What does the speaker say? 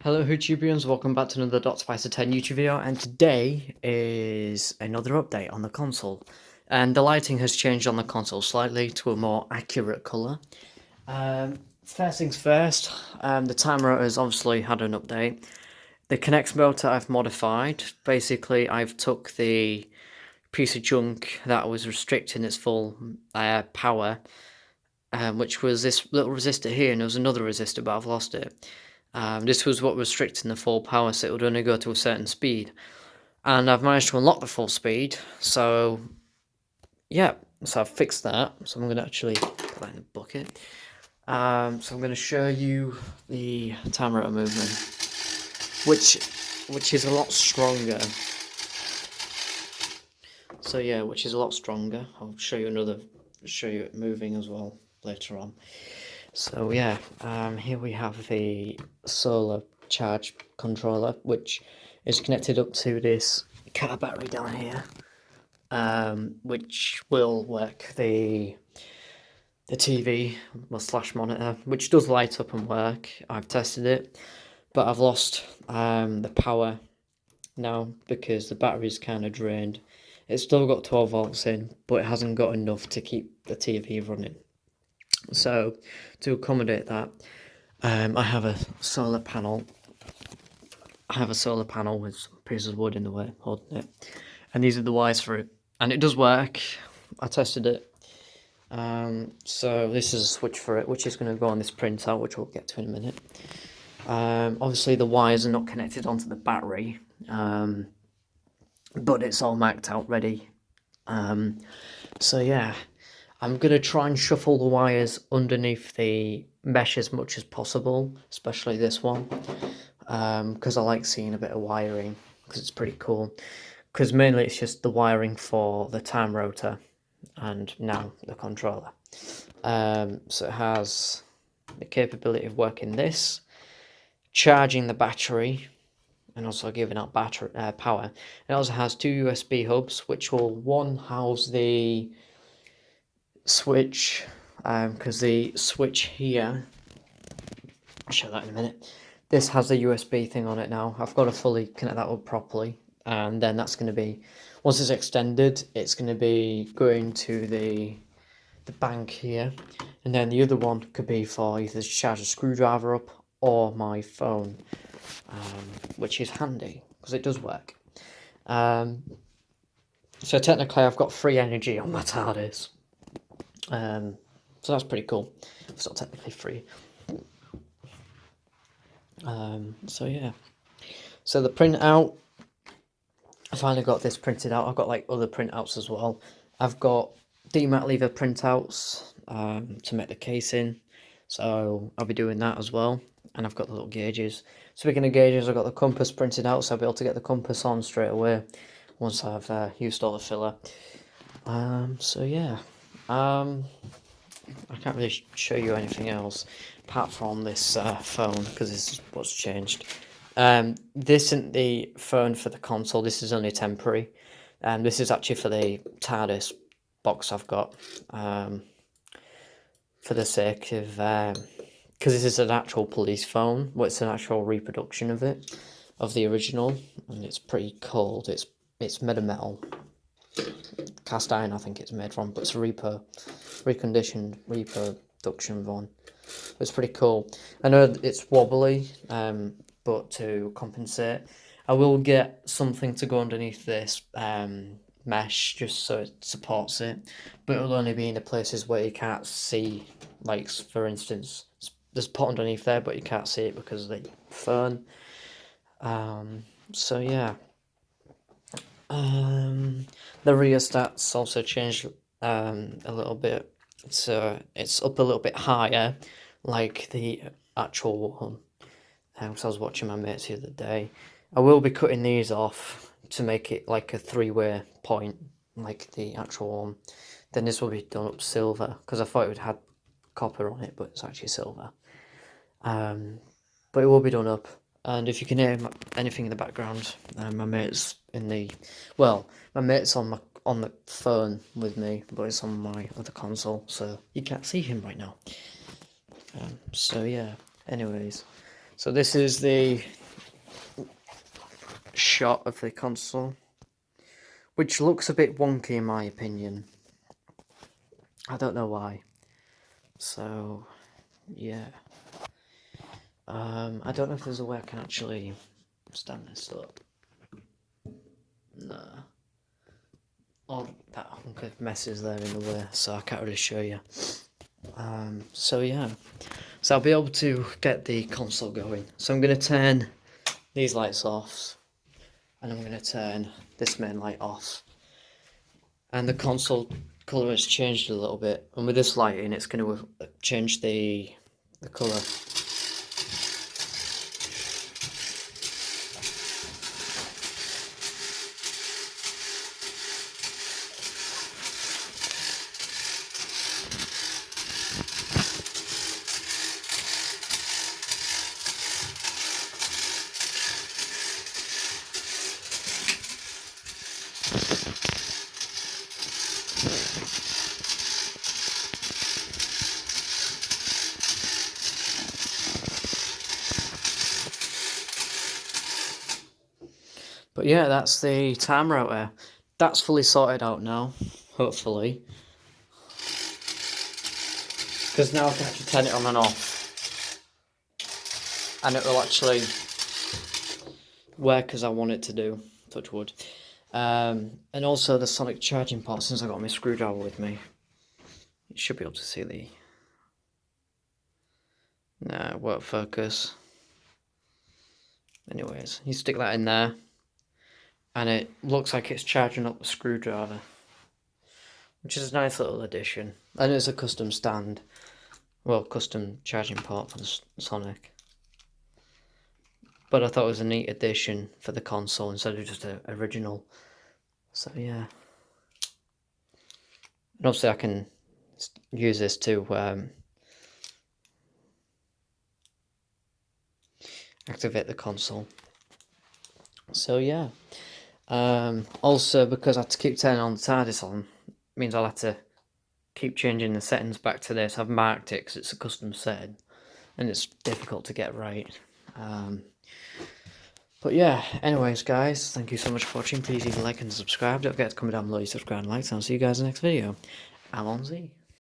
Hello YouTubers, welcome back to another Dr. 10 YouTube video, and today is another update on the console. And the lighting has changed on the console slightly to a more accurate colour. First things first, the time rotor has obviously had an update. The Connect motor I've modified. Basically, I've took the piece of junk that was restricting its full power, which was this little resistor here, and there was another resistor, but I've lost it. This was what was restricting the full power, so it would only go to a certain speed. And I've managed to unlock the full speed, so yeah, so I've fixed that. So I'm going to actually put that in the bucket. So I'm going to show you the time rotor movement, which is a lot stronger. So yeah, which is a lot stronger. I'll show you it moving as well later on. So yeah, here we have the solar charge controller, which is connected up to this car battery down here, which will work the TV, slash monitor, which does light up and work. I've tested it, but I've lost the power now because the battery's kind of drained. It's still got 12 volts in, but it hasn't got enough to keep the TV running. So to accommodate that, I have a solar panel. I have a solar panel with some pieces of wood in the way holding it, and these are the wires for it, and it does work. I tested it. So this is a switch for it, which is going to go on this printout, which we'll get to in a minute. Obviously the wires are not connected onto the battery, but it's all marked out ready. So yeah, I'm going to try and shuffle the wires underneath the mesh as much as possible, especially this one, because I like seeing a bit of wiring, because it's pretty cool. Because mainly it's just the wiring for the time rotor and now the controller. So it has the capability of working this, charging the battery, and also giving out battery power. It also has two USB hubs, which will one house the switch, because the switch here, I'll show that in a minute. This has a USB thing on it now. I've got to fully connect that up properly, and then that's going to be, once it's extended, it's going to be going to the bank here, and then the other one could be for either to charge a screwdriver up or my phone, which is handy because it does work. So technically I've got free energy on my TARDIS. So that's pretty cool. It's not technically free. So yeah. So the printout, I finally got this printed out. I've got like other printouts as well. I've got demat lever printouts to make the casing. So I'll be doing that as well. And I've got the little gauges. Speaking of gauges, I've got the compass printed out, so I'll be able to get the compass on straight away once I've used all the filler. So yeah. I can't really show you anything else apart from this phone, because this is what's changed. This isn't the phone for the console, this is only temporary. This is actually for the TARDIS box I've got, for the sake of, because this is an actual police phone, well, it's an actual reproduction of it, of the original, and it's pretty cold. It's made of metal, cast iron I think it's made from, but it's a reconditioned reproduction one. It's pretty cool. I know it's wobbly, but to compensate, I will get something to go underneath this mesh just so it supports it, but it'll only be in the places where you can't see, like for instance there's pot underneath there but you can't see it because of the fern. So yeah, the rheostat's also changed a little bit, so it's up a little bit higher like the actual one. So I was watching my mates the other day. I will be cutting these off to make it like a three-way point like the actual one. Then this will be done up silver, because I thought it would have copper on it, but it's actually silver. But it will be done up. And if you can hear anything in the background, my mate's in the, well, my mate's on the phone with me, but it's on my other console, so you can't see him right now. So yeah, anyways, So this is the shot of the console, which looks a bit wonky in my opinion. I don't know why. So, yeah. I don't know if there's a way I can actually stand this up. No. All that hunk of mess is there in the way, so I can't really show you. So yeah. So I'll be able to get the console going. So I'm going to turn these lights off, and I'm going to turn this main light off. And the console colour has changed a little bit, and with this lighting it's going to change the colour. But yeah, that's the time router. That's fully sorted out now, hopefully. Because now I can actually turn it on and off. And it will actually work as I want it to do, touch wood. And also the sonic charging port, since I got my screwdriver with me. You should be able to see the... No, it won't focus. Anyways, you stick that in there. And it looks like it's charging up the screwdriver, which is a nice little addition. And it's a custom stand, well, custom charging port for the Sonic. But I thought it was a neat addition for the console instead of just an original. So yeah. And obviously I can use this to activate the console. So yeah. Also, because I have to keep turning on the tardis on, means I'll have to keep changing the settings back to this. I've marked it because it's a custom setting and it's difficult to get right. But yeah, anyways guys, thank you so much for watching. Please leave a like and subscribe. Don't forget to comment down below, subscribe and like, and I'll see you guys in the next video. I'm on Z.